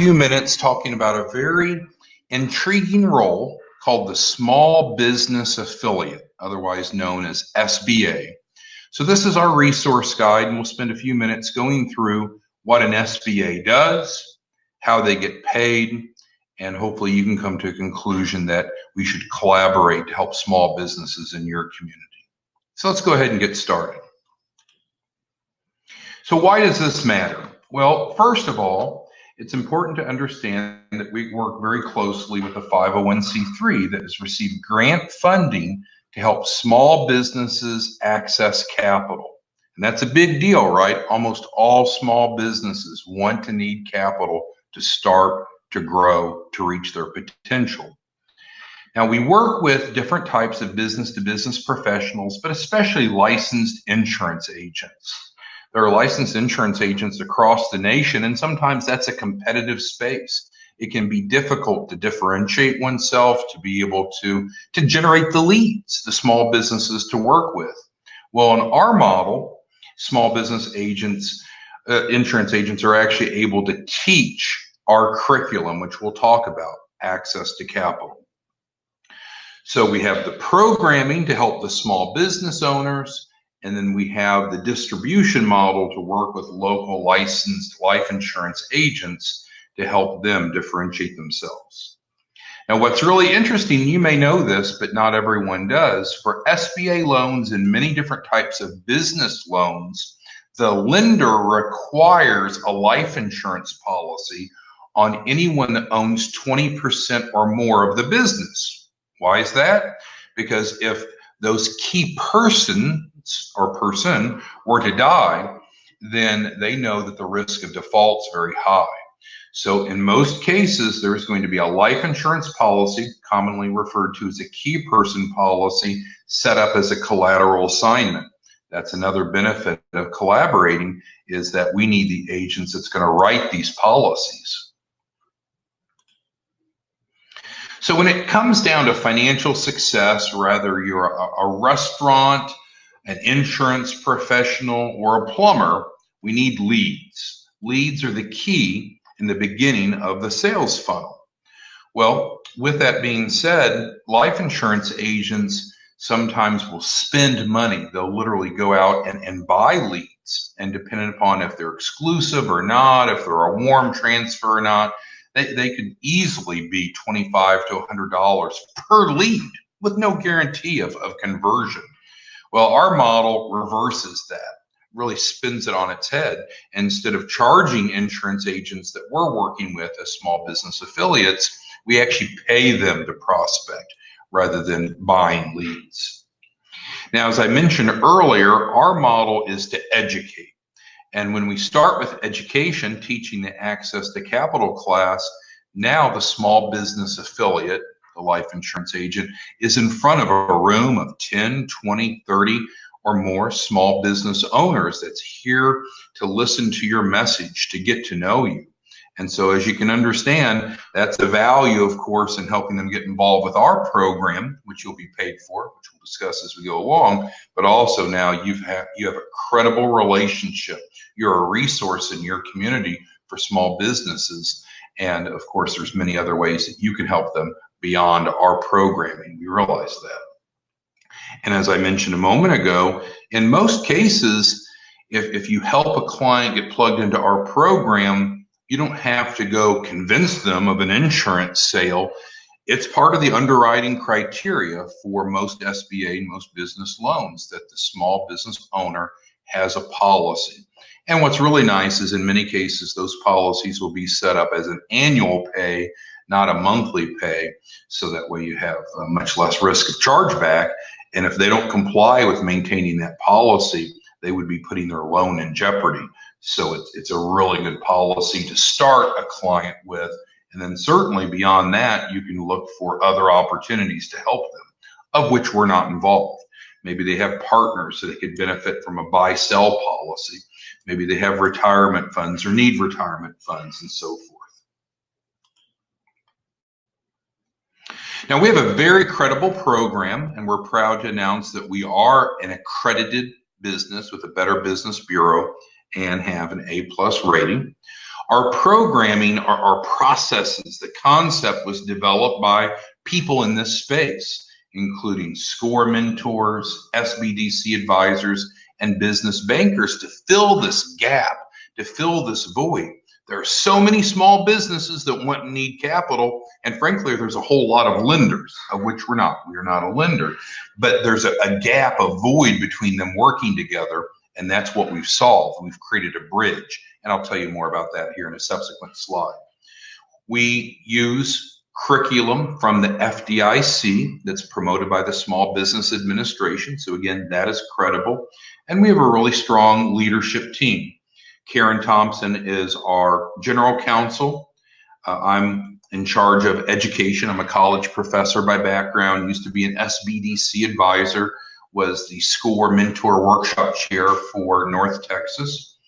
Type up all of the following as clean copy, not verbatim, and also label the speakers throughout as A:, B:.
A: few minutes talking about a very intriguing role called the Small Business Affiliate, otherwise known as SBA. So this is our resource guide, and we'll spend a few minutes going through what an SBA does, how they get paid, and hopefully you can come to a conclusion that we should collaborate to help small businesses in your community. So let's go ahead and get started. So why does this matter? Well, first of all, it's important to understand that we work very closely with a 501c3 that has received grant funding to help small businesses access capital. And that's a big deal, right? Almost all small businesses want to need capital to start, to grow, to reach their potential. Now, we work with different types of business-to-business professionals, but especially licensed insurance agents. There are licensed insurance agents across the nation, and sometimes that's a competitive space. It can be difficult to differentiate oneself, to be able to generate the leads, the small businesses to work with. Well, in our model, small business agents, insurance agents are actually able to teach our curriculum, which we'll talk about, access to capital. So we have the programming to help the small business owners, and then we have the distribution model to work with local licensed life insurance agents to help them differentiate themselves. Now, what's really interesting, you may know this, but not everyone does, for SBA loans and many different types of business loans, the lender requires a life insurance policy on anyone that owns 20% or more of the business. Why is that? Because if those key persons or person were to die, then they know that the risk of default is very high. So in most cases, there's going to be a life insurance policy, commonly referred to as a key person policy, set up as a collateral assignment. That's another benefit of collaborating, is that we need the agents that's going to write these policies. So when it comes down to financial success, whether you're a restaurant, an insurance professional, or a plumber, we need leads. Leads are the key in the beginning of the sales funnel. Well, with that being said, life insurance agents sometimes will spend money. They'll literally go out and buy leads, and depending upon if they're exclusive or not, if they're a warm transfer or not, they could easily be $25 to $100 per lead with no guarantee of conversion. Well, our model reverses that, really spins it on its head. Instead of charging insurance agents that we're working with as small business affiliates, we actually pay them to prospect rather than buying leads. Now, as I mentioned earlier, our model is to educate. And when we start with education, teaching the access to capital class, now the small business affiliate, the life insurance agent, is in front of a room of 10, 20, 30 or more small business owners that's here to listen to your message, to get to know you. And so as you can understand, that's the value, of course, in helping them get involved with our program, which you'll be paid for, which we'll discuss as we go along. But also now you have a credible relationship. You're a resource in your community for small businesses. And of course, there's many other ways that you can help them beyond our programming. We realize that. And as I mentioned a moment ago, in most cases, if you help a client get plugged into our program, you don't have to go convince them of an insurance sale. It's part of the underwriting criteria for most SBA and most business loans that the small business owner has a policy. And what's really nice is in many cases, those policies will be set up as an annual pay, not a monthly pay. So that way you have much less risk of chargeback. And if they don't comply with maintaining that policy, they would be putting their loan in jeopardy. So it's a really good policy to start a client with. And then certainly beyond that, you can look for other opportunities to help them, of which we're not involved. Maybe they have partners so they could benefit from a buy-sell policy. Maybe they have retirement funds or need retirement funds and so forth. Now, we have a very credible program, and we're proud to announce that we are an accredited business with a Better Business Bureau and have an A+ rating. Our programming, our processes, the concept was developed by people in this space, including SCORE mentors, SBDC advisors, and business bankers to fill this gap, to fill this void. There are so many small businesses that want and need capital, and frankly, there's a whole lot of lenders, of which we're not. We are not a lender, but there's a gap, a void between them working together, and that's what we've solved. We've created a bridge, and I'll tell you more about that here in a subsequent slide. We use curriculum from the FDIC that's promoted by the Small Business Administration. So again, that is credible. And we have a really strong leadership team. Karen Thompson is our general counsel. I'm in charge of education. I'm a college professor by background, used to be an SBDC advisor, was the SCORE mentor workshop chair for North Texas.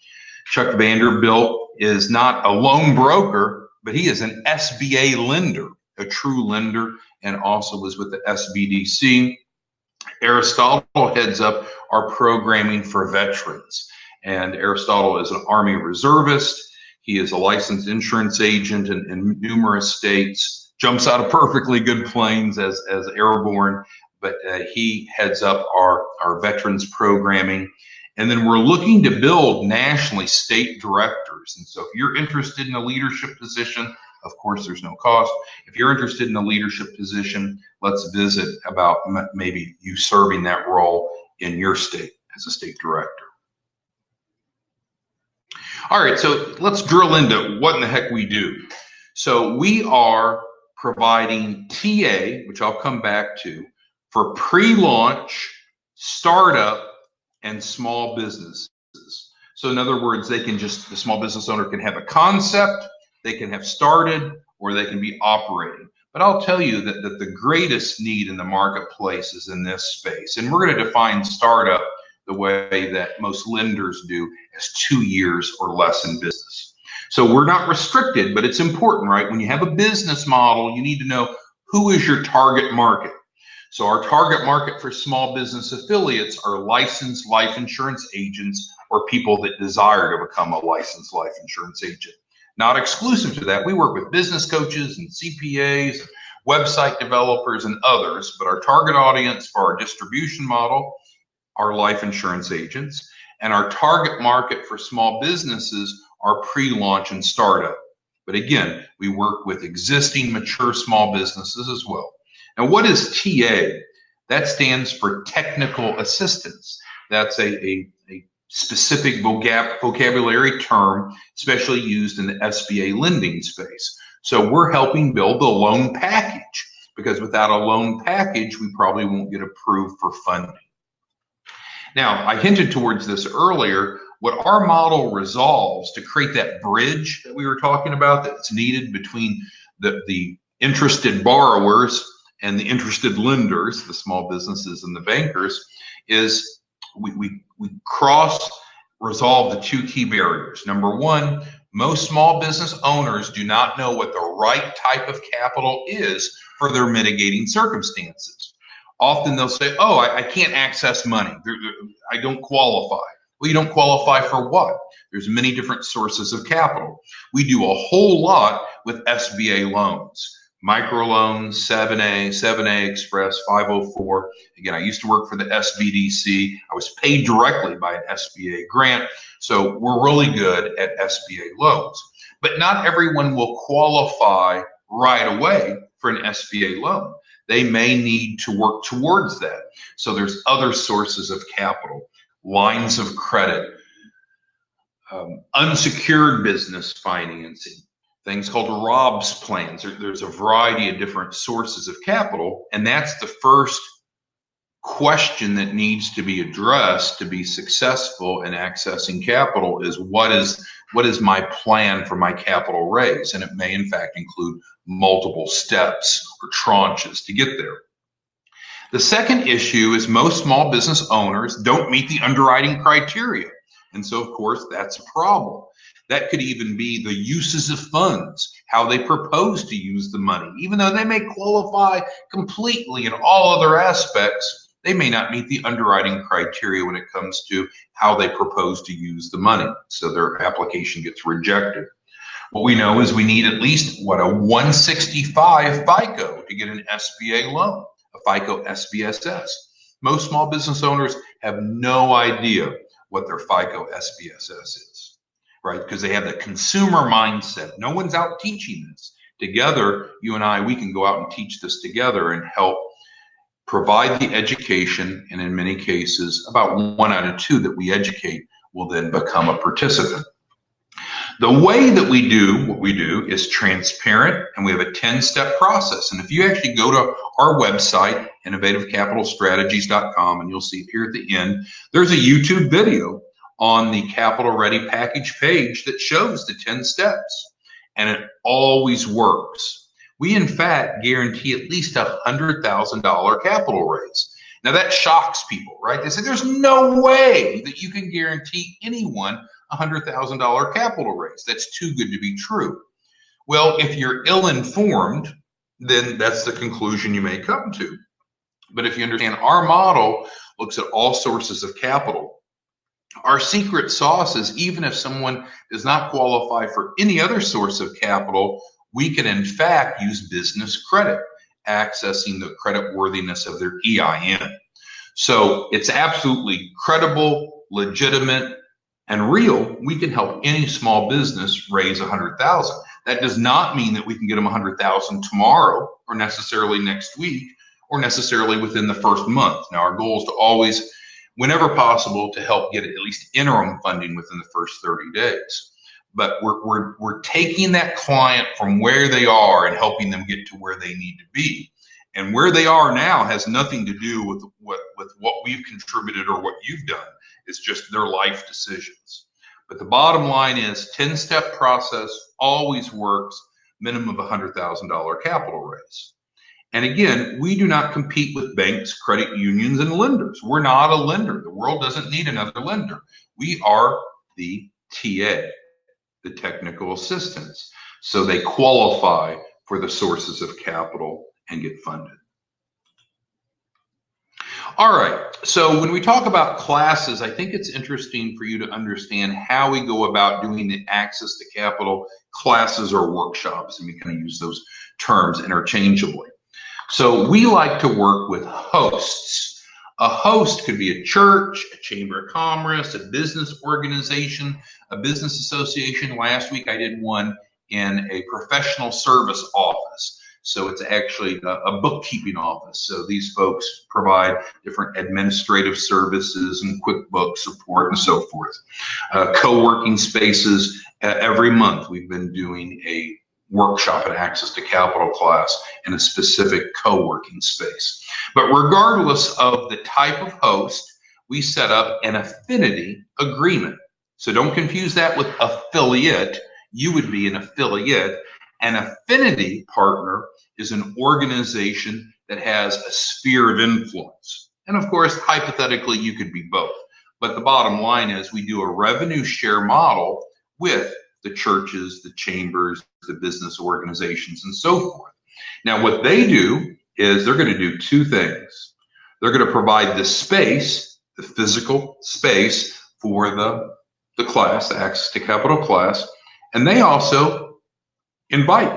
A: Chuck Vanderbilt is not a loan broker, but he is an SBA lender, a true lender, and also was with the SBDC. Aristotle heads up our programming for veterans. And Aristotle is an Army reservist. He is a licensed insurance agent in numerous states, jumps out of perfectly good planes as airborne, but he heads up our veterans programming. And then we're looking to build nationally state directors. And so if you're interested in a leadership position, of course, there's no cost. If you're interested in a leadership position, let's visit about maybe you serving that role in your state as a state director. All right, so let's drill into what in the heck we do. So we are providing TA, which I'll come back to, for pre-launch, startup, and small businesses. So in other words, the small business owner can have a concept, they can have started, or they can be operating. But I'll tell you that the greatest need in the marketplace is in this space. And we're going to define startup the way that most lenders do, as 2 years or less in business. So we're not restricted, but it's important, right? When you have a business model, you need to know who is your target market. So our target market for small business affiliates are licensed life insurance agents or people that desire to become a licensed life insurance agent. Not exclusive to that, we work with business coaches and CPAs, website developers, and others, but our target audience for our distribution model are life insurance agents, and our target market for small businesses are pre-launch and startup. But again, we work with existing mature small businesses as well. Now, what is TA? That stands for technical assistance. That's a specific vocabulary term, especially used in the SBA lending space. So we're helping build the loan package, because without a loan package, we probably won't get approved for funding. Now, I hinted towards this earlier. What our model resolves to create that bridge that we were talking about that's needed between the interested borrowers and the interested lenders, the small businesses and the bankers, is we resolve the two key barriers. Number one, most small business owners do not know what the right type of capital is for their mitigating circumstances. Often they'll say, oh, I can't access money. I don't qualify. Well, you don't qualify for what? There's many different sources of capital. We do a whole lot with SBA loans, microloans, 7A, 7A Express, 504. Again, I used to work for the SBDC. I was paid directly by an SBA grant. So we're really good at SBA loans. But not everyone will qualify right away for an SBA loan. They may need to work towards that. So there's other sources of capital, lines of credit, unsecured business financing, things called ROBS plans. There's a variety of different sources of capital, and that's the first question that needs to be addressed to be successful in accessing capital is what is my plan for my capital raise? And it may in fact include multiple steps or tranches to get there. The second issue is most small business owners don't meet the underwriting criteria. And so, of course, that's a problem. That could even be the uses of funds, how they propose to use the money. Even though they may qualify completely in all other aspects, they may not meet the underwriting criteria when it comes to how they propose to use the money. So their application gets rejected. What we know is we need at least, what, a 165 FICO to get an SBA loan, a FICO SBSS. Most small business owners have no idea what their FICO SBSS is, right? Because they have the consumer mindset. No one's out teaching this. Together, you and I, we can go out and teach this together and help provide the education. And in many cases, about 1 out of 2 that we educate will then become a participant. The way that we do what we do is transparent, and we have a 10-step process. And if you actually go to our website, innovativecapitalstrategies.com, and you'll see it here at the end, there's a YouTube video on the Capital Ready package page that shows the 10 steps, and it always works. We, in fact, guarantee at least $100,000 capital raise. Now, that shocks people, right? They say, there's no way that you can guarantee anyone $100,000 capital raise. That's too good to be true. Well, if you're ill-informed, then that's the conclusion you may come to. But if you understand, our model looks at all sources of capital. Our secret sauce is, even if someone does not qualify for any other source of capital, we can in fact use business credit, accessing the credit worthiness of their EIN. So it's absolutely credible, legitimate, and real. We can help any small business raise $100,000. That does not mean that we can get them $100,000 tomorrow, or necessarily next week, or necessarily within the first month. Now, our goal is to always, whenever possible, to help get at least interim funding within the first 30 days. But we're taking that client from where they are and helping them get to where they need to be. And where they are now has nothing to do with what we've contributed or what you've done. It's just their life decisions. But the bottom line is, 10-step process always works, minimum of $100,000 capital raise. And again, we do not compete with banks, credit unions, and lenders. We're not a lender. The world doesn't need another lender. We are the TA, the technical assistance. So they qualify for the sources of capital and get funded. All right, so when we talk about classes, I think it's interesting for you to understand how we go about doing the access to capital classes or workshops, and we kind of use those terms interchangeably. So we like to work with hosts. A host could be a church, a chamber of commerce, a business organization, a business association. Last week I did one in a professional service office. So it's actually a bookkeeping office. So these folks provide different administrative services and QuickBooks support and so forth. Co-working spaces. Every month we've been doing a workshop and access to capital class in a specific co-working space. But regardless of the type of host, we set up an affinity agreement. So don't confuse that with affiliate. You would be an affiliate. An affinity partner is an organization that has a sphere of influence. And of course, hypothetically, you could be both. But the bottom line is, we do a revenue share model with the churches, the chambers, the business organizations, and so forth. Now, what they do is they're going to do two things. They're going to provide the space, the physical space for the class, the access to capital class, and they also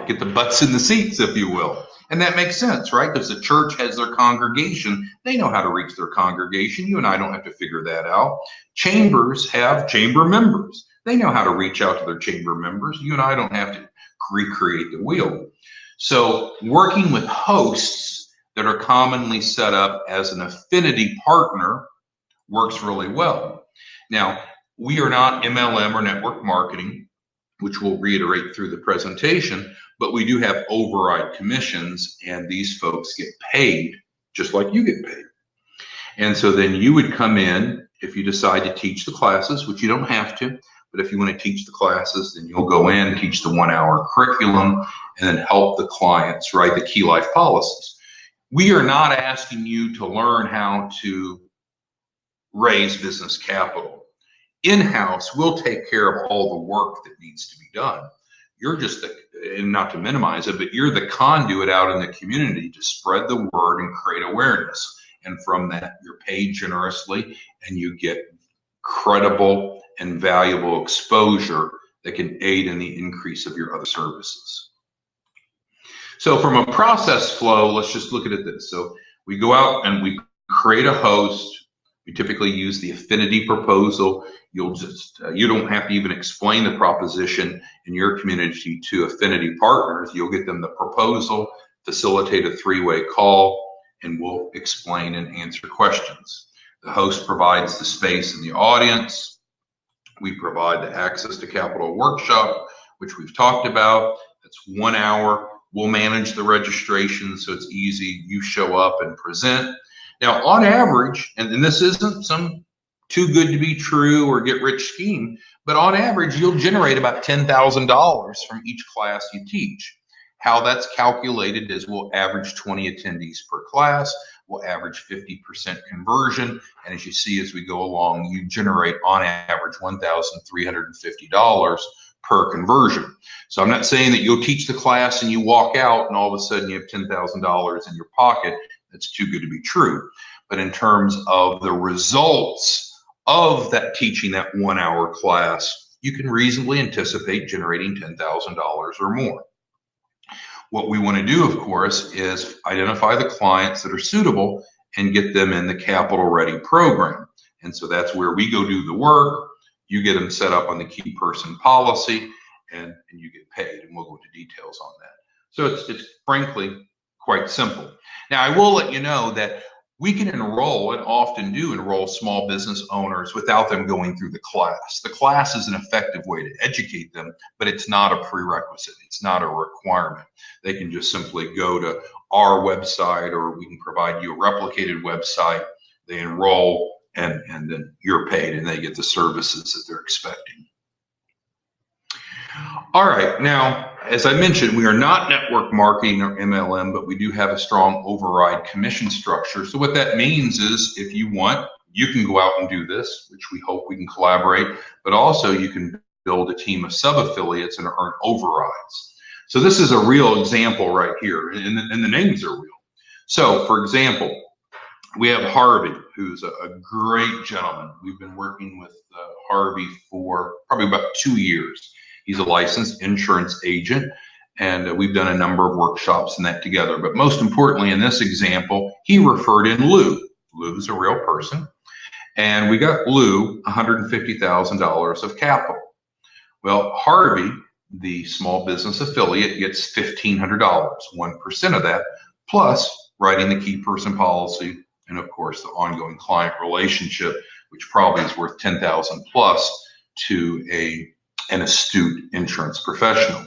A: get the butts in the seats, if you will. And that makes sense, right? Because the church has their congregation. They know how to reach their congregation. You and I don't have to figure that out. Chambers have chamber members. They know how to reach out to their chamber members. You and I don't have to recreate the wheel. So working with hosts that are commonly set up as an affinity partner works really well. Now, we are not MLM or network marketing, which we'll reiterate through the presentation, but we do have override commissions, and these folks get paid just like you get paid. And so then you would come in, if you decide to teach the classes, which you don't have to, but if you want to teach the classes, then you'll go in, teach the 1-hour curriculum, and then help the clients write the key life policies. We are not asking you to learn how to raise business capital. In-house, we'll take care of all the work that needs to be done. You're just, and not to minimize it, but you're the conduit out in the community to spread the word and create awareness. And from that, you're paid generously, and you get credible and valuable exposure that can aid in the increase of your other services. So from a process flow, let's just look at it this. So we go out and we create a host. We typically use the affinity proposal. You'll just, you don't have to even explain the proposition in your community to affinity partners. You'll get them the proposal, facilitate a three-way call, and we'll explain and answer questions. The host provides the space in the audience. We provide the access to capital workshop, which we've talked about. That's 1 hour. We'll manage the registration so it's easy. You show up and present. Now, on average, and this isn't some too good to be true or get rich scheme, but on average, you'll generate about $10,000 from each class you teach. How that's calculated is we'll average 20 attendees per class. We'll average 50% conversion. And as you see, as we go along, you generate on average $1,350 per conversion. So I'm not saying that you'll teach the class and you walk out and all of a sudden you have $10,000 in your pocket. That's too good to be true. But in terms of the results of that teaching that 1 hour class, you can reasonably anticipate generating $10,000 or more. What we want to do, of course, is identify the clients that are suitable and get them in the Capital Ready program. And so that's where we go do the work. You get them set up on the key person policy, and you get paid. And we'll go into details on that. So it's frankly quite simple. Now, I will let you know that we can enroll, and often do enroll, small business owners without them going through the class. The class is an effective way to educate them, but it's not a prerequisite. It's not a requirement. They can just simply go to our website, or we can provide you a replicated website. They enroll, and then you're paid, and they get the services that they're expecting. All right, now, as I mentioned, we are not network marketing or MLM, but we do have a strong override commission structure. So what that means is if you want, you can go out and do this, which we hope we can collaborate, but also you can build a team of sub-affiliates and earn overrides. So this is a real example right here, and the names are real. So for example, we have Harvey, who's a great gentleman. We've been working with Harvey for probably about 2 years. He's a licensed insurance agent, and we've done a number of workshops and that together. But most importantly, in this example, he referred in Lou. Lou's a real person. And we got Lou $150,000 of capital. Well, Harvey, the small business affiliate, gets $1,500, 1% of that, plus writing the key person policy, and of course, the ongoing client relationship, which probably is worth $10,000 plus to an astute insurance professional.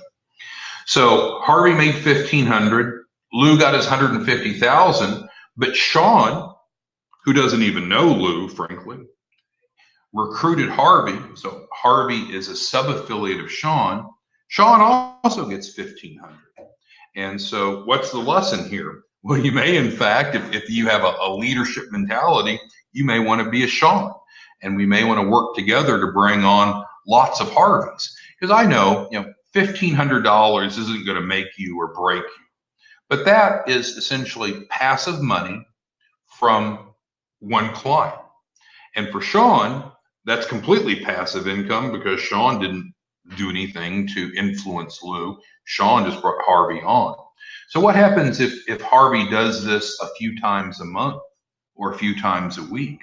A: So Harvey made $1,500. Lou got his $150,000, but Sean, who doesn't even know Lou, frankly, recruited Harvey. So Harvey is a sub-affiliate of Sean. Sean also gets $1,500. And so what's the lesson here? Well, you may, in fact, if you have a leadership mentality, you may want to be a Sean, and we may want to work together to bring on lots of Harveys. Because I know, $1,500 isn't going to make you or break you, but that is essentially passive money from one client. And for Sean, that's completely passive income because Sean didn't do anything to influence Lou. Sean just brought Harvey on. So what happens if Harvey does this a few times a month or a few times a week?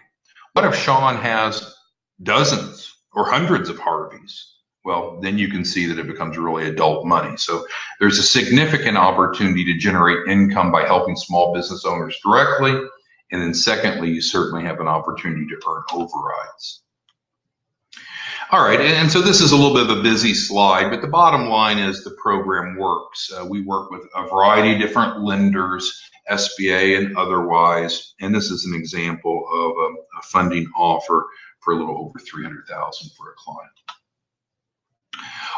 A: What if Sean has dozens or hundreds of Harveys? Well, then you can see that it becomes really adult money. So there's a significant opportunity to generate income by helping small business owners directly. And then secondly, you certainly have an opportunity to earn overrides. All right, and so this is a little bit of a busy slide, but the bottom line is the program works. We work with a variety of different lenders, SBA and otherwise, and this is an example of a funding offer for a little over $300,000 for a client.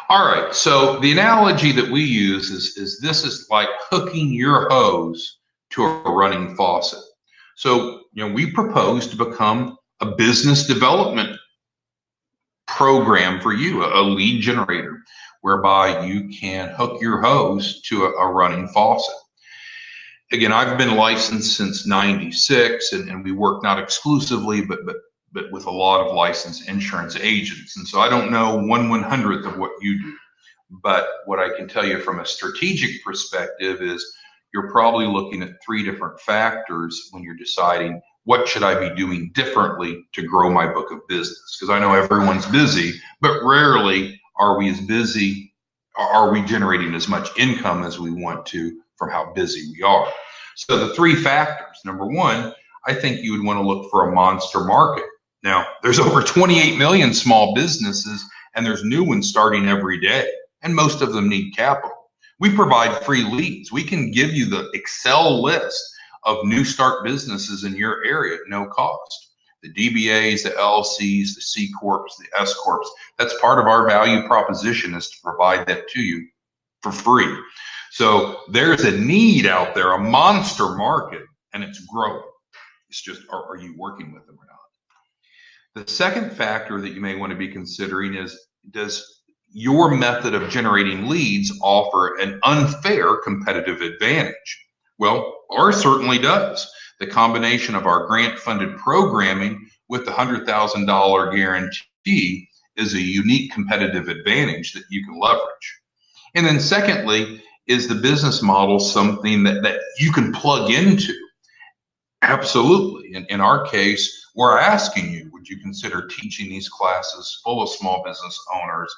A: All right, so the analogy that we use is this is like hooking your hose to a running faucet. So, we propose to become a business development program for you, a lead generator, whereby you can hook your hose to a running faucet. Again, I've been licensed since '96, and we work not exclusively, but but with a lot of licensed insurance agents. And so I don't know 1/100th of what you do. But what I can tell you from a strategic perspective is you're probably looking at 3 different factors when you're deciding what should I be doing differently to grow my book of business. Because I know everyone's busy, but rarely are we as busy, are we generating as much income as we want to from how busy we are. So the 3 factors. Number 1, I think you would want to look for a monster market. Now, there's over 28 million small businesses, and there's new ones starting every day, and most of them need capital. We provide free leads. We can give you the Excel list of new start businesses in your area at no cost. The DBAs, the LLCs, the C Corps, the S Corps, that's part of our value proposition, is to provide that to you for free. So there's a need out there, a monster market, and it's growing. It's just, are you working with them or not? The second factor that you may want to be considering is, does your method of generating leads offer an unfair competitive advantage? Well, ours certainly does. The combination of our grant-funded programming with the $100,000 guarantee is a unique competitive advantage that you can leverage. And then secondly, is the business model something that you can plug into? Absolutely. In our case, we're asking you, would you consider teaching these classes full of small business owners?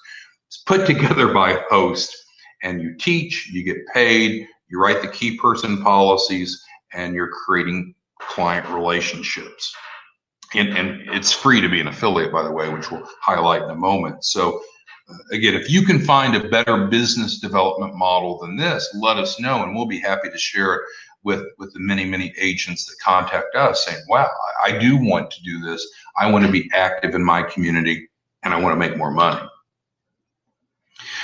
A: It's put together by a host, and you teach, you get paid, you write the key person policies, and you're creating client relationships. And it's free to be an affiliate, by the way, which we'll highlight in a moment. So again, if you can find a better business development model than this, let us know, and we'll be happy to share it with the many agents that contact us saying, wow, I do want to do this. I want to be active in my community, and I want to make more money.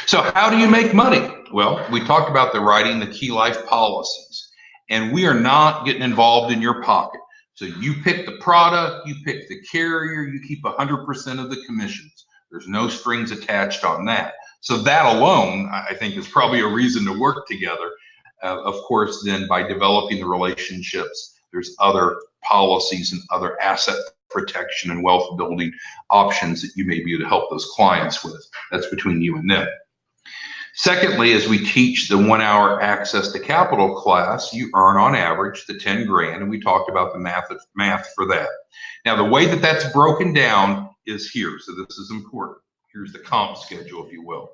A: So how do you make money? Well, we talked about the writing the key life policies, and we are not getting involved in your pocket. So you pick the product, you pick the carrier, you keep 100% of the commissions. There's no strings attached on that. So that alone, I think, is probably a reason to work together. Of course, then by developing the relationships, there's other policies and other asset protection and wealth building options that you may be able to help those clients with. That's between you and them. Secondly, as we teach the 1-hour access to capital class, you earn on average the 10 grand, and we talked about the math for that. Now, the way that that's broken down is here, so this is important. Here's the comp schedule, if you will.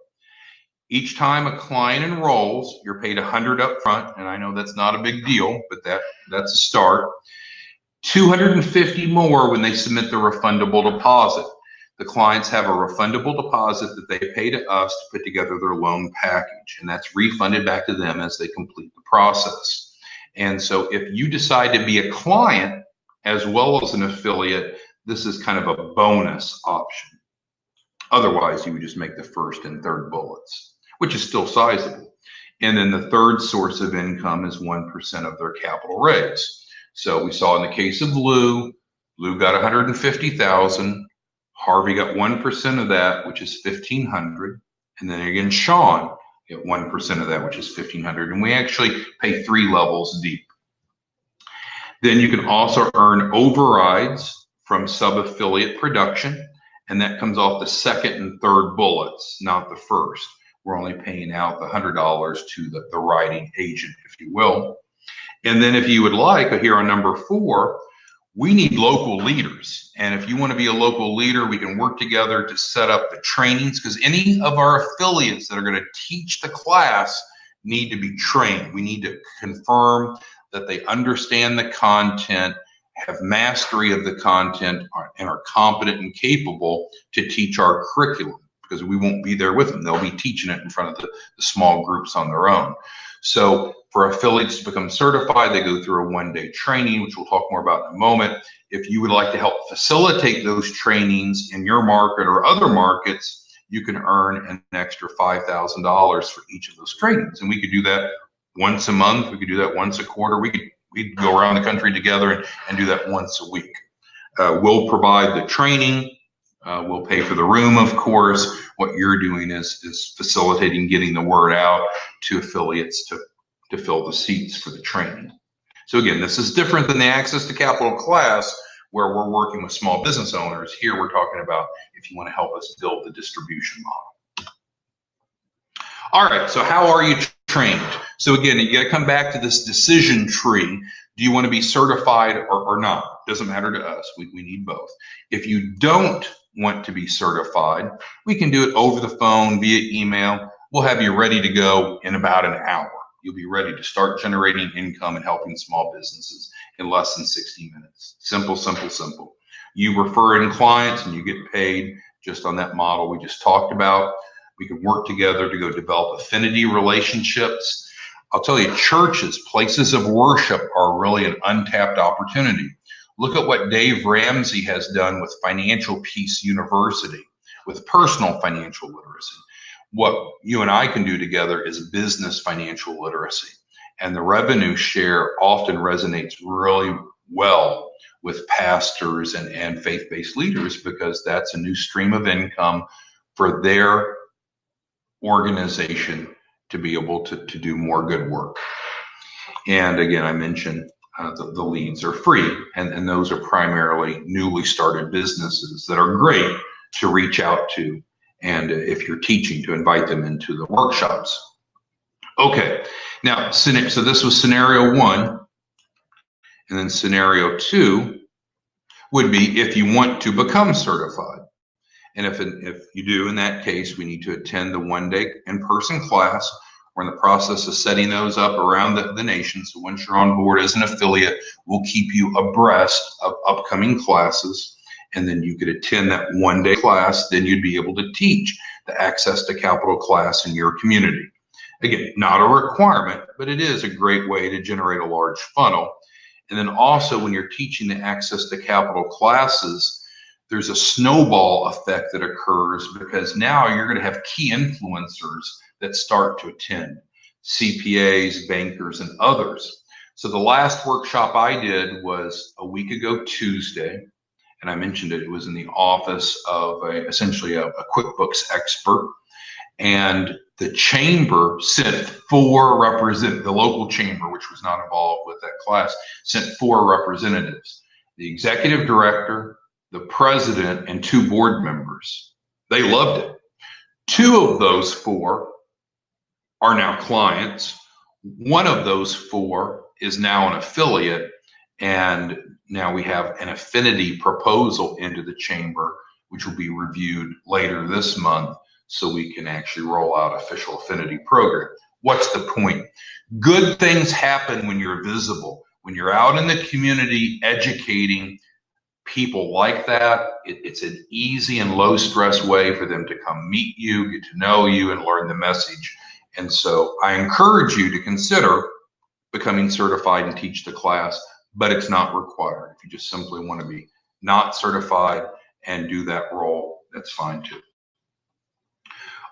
A: Each time a client enrolls, you're paid $100 up front, and I know that's not a big deal, but that's a start. $250 more when they submit the refundable deposit. The clients have a refundable deposit that they pay to us to put together their loan package, and that's refunded back to them as they complete the process. And so if you decide to be a client as well as an affiliate, this is kind of a bonus option. Otherwise, you would just make the first and third bullets, which is still sizable. And then the third source of income is 1% of their capital raise. So we saw in the case of Lou got $150,000. Harvey got 1% of that, which is $1,500. And then again, Sean got 1% of that, which is $1,500. And we actually pay 3 levels deep. Then you can also earn overrides from sub-affiliate production, and that comes off the second and third bullets, not the first. We're only paying out the $100 to the writing agent, if you will. And then if you would like, here on number 4, we need local leaders. And if you want to be a local leader, we can work together to set up the trainings, because any of our affiliates that are going to teach the class need to be trained. We need to confirm that they understand the content, have mastery of the content, and are competent and capable to teach our curriculum, because we won't be there with them. They'll be teaching it in front of the small groups on their own. So for affiliates to become certified, they go through a 1-day training, which we'll talk more about in a moment. If you would like to help facilitate those trainings in your market or other markets, you can earn an extra $5,000 for each of those trainings. And we could do that once a month. We could do that once a quarter. We'd go around the country together and do that once a week. We'll provide the training. We'll pay for the room, of course. What you're doing is facilitating getting the word out to affiliates to fill the seats for the training. So again, this is different than the access to capital class, where we're working with small business owners. Here we're talking about if you want to help us build the distribution model. All right, so how are you trained? So again, you got to come back to this decision tree. Do you want to be certified or not? Doesn't matter to us. We need both. If you don't want to be certified, we can do it over the phone, via email. We'll have you ready to go in about an hour. You'll be ready to start generating income and helping small businesses in less than 60 minutes. Simple, simple, simple. You refer in clients and you get paid just on that model we just talked about. We can work together to go develop affinity relationships. I'll tell you, churches, places of worship are really an untapped opportunity. Look at what Dave Ramsey has done with Financial Peace University, with personal financial literacy. What you and I can do together is business financial literacy. And the revenue share often resonates really well with pastors and faith-based leaders, because that's a new stream of income for their organization to be able to do more good work. And again, I mentioned the leads are free, and those are primarily newly started businesses that are great to reach out to, and if you're teaching, to invite them into the workshops. Okay, now, so this was scenario one, and then scenario two would be if you want to become certified. And if you do, in that case, we need to attend the one-day in-person class. We're in the process of setting those up around the nation. So once you're on board as an affiliate, we'll keep you abreast of upcoming classes. And then you could attend that one-day class. Then you'd be able to teach the Access to Capital class in your community. Again, not a requirement, but it is a great way to generate a large funnel. And then also, when you're teaching the Access to Capital classes, there's a snowball effect that occurs, because now you're going to have key influencers that start to attend, CPAs, bankers, and others. So the last workshop I did was a week ago Tuesday, and I mentioned it was in the office of essentially a QuickBooks expert. And the chamber sent four representatives, the local chamber, which was not involved with that class, sent four representatives, the executive director, the president, and two board members. They loved it. Two of those four are now clients. One of those four is now an affiliate, and now we have an affinity proposal into the chamber, which will be reviewed later this month, so we can actually roll out official affinity program. What's the point? Good things happen when you're visible, when you're out in the community educating people like that. It's an easy and low stress way for them to come meet you, get to know you, and learn the message. And so I encourage you to consider becoming certified and teach the class, but it's not required. If you just simply want to be not certified and do that role, that's fine too.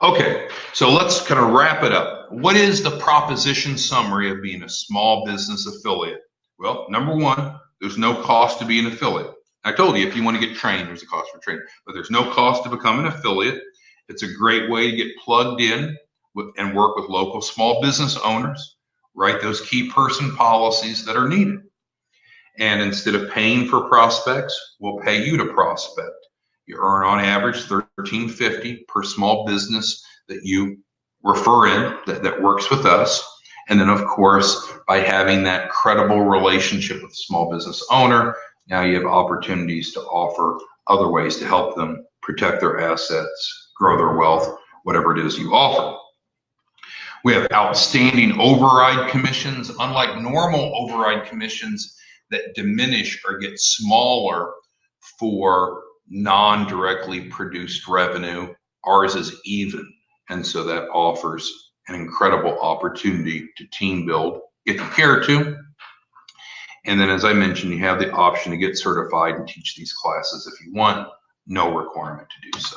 A: Okay, so let's kind of wrap it up. What is the proposition summary of being a small business affiliate? Well, number one, there's no cost to be an affiliate. I told you, if you want to get trained, there's a cost for training, but there's no cost to become an affiliate. It's a great way to get plugged in and work with local small business owners, write those key person policies that are needed. And instead of paying for prospects, we'll pay you to prospect. You earn on average $13.50 per small business that you refer in that works with us. And then, of course, by having that credible relationship with the small business owner, now you have opportunities to offer other ways to help them protect their assets, grow their wealth, whatever it is you offer. We have outstanding override commissions. Unlike normal override commissions that diminish or get smaller for non-directly produced revenue, ours is even. And so that offers an incredible opportunity to team build if you care to. And then, as I mentioned, you have the option to get certified and teach these classes if you want. No requirement to do so.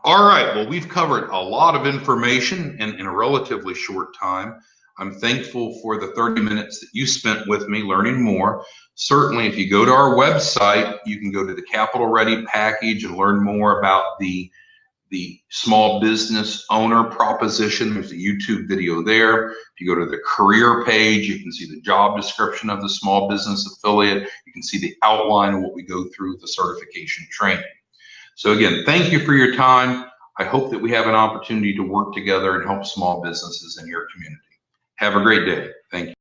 A: All right, well, we've covered a lot of information in a relatively short time. I'm thankful for the 30 minutes that you spent with me learning more. Certainly, if you go to our website, you can go to the Capital Ready package and learn more about the the small business owner proposition. There's a YouTube video there. If you go to the career page, you can see the job description of the small business affiliate. You can see the outline of what we go through with the certification training. So again, thank you for your time. I hope that we have an opportunity to work together and help small businesses in your community. Have a great day. Thank you.